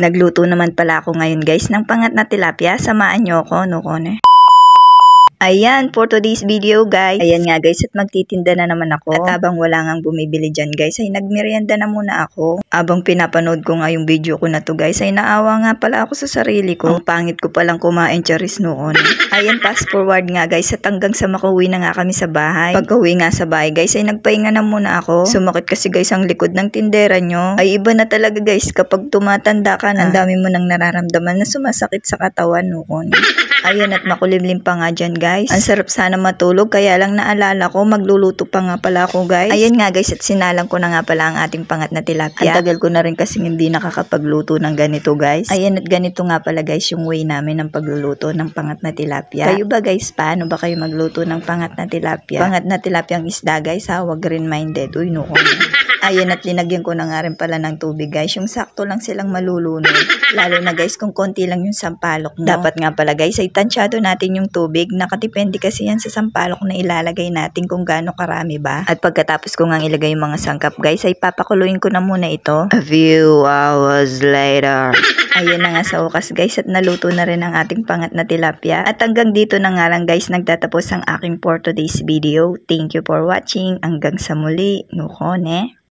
Nagluto naman pala ako ngayon guys ng pangat na tilapia. Samahan nyo ako, no kone? Ayan, for today's video guys. Ayan nga guys, at magtitinda na naman ako. At habang wala ngang bumibili dyan guys, ay nagmerienda na muna ako. Habang pinapanood ko nga yung video ko na to guys, ay naawa nga pala ako sa sarili ko. Ang pangit ko palang kumain charis noon. Ayan, fast forward nga guys, at hanggang sa makauwi na nga kami sa bahay. Pagka-uwi nga sa bahay guys, ay nagpahinga na muna ako. Sumakit kasi guys ang likod ng tindera nyo. Ay iba na talaga guys, kapag tumatanda ka na, ang dami mo nang nararamdaman na sumasakit sa katawan noon. Ayan, at makulimlim pa nga dyan guys. Ang sarap sana matulog, kaya lang naalala ko, magluluto pa nga pala ako guys. Ayan nga guys, at sinalang ko na nga pala ang ating pangat na tilapia. Ang tagal ko na rin kasi hindi nakakapagluto ng ganito guys. Ayan, at ganito nga pala guys yung way namin ng pagluluto ng pangat na tilapia. Kayo ba guys, paano ba kayo magluto ng pangat na tilapia? Pangat na tilapia ang isda guys ha, wag green minded. Uy no. Ayan, at linagyan ko na nga rin pala ng tubig guys. Yung sakto lang silang malulunod. Lalo na guys kung konti lang yung sampalok mo. Dapat nga pala guys ay tansyado natin yung tubig. Nakadepende kasi yan sa sampalok na ilalagay natin kung gaano karami ba. At pagkatapos ko nga ilagay yung mga sangkap guys ay papakuluin ko na muna ito. A few hours later. Ayan na nga sa okas guys, at naluto na rin ang ating pangat na tilapia. At hanggang dito na nga lang guys nagtatapos ang aking for today's video. Thank you for watching. Hanggang sa muli. Nukone.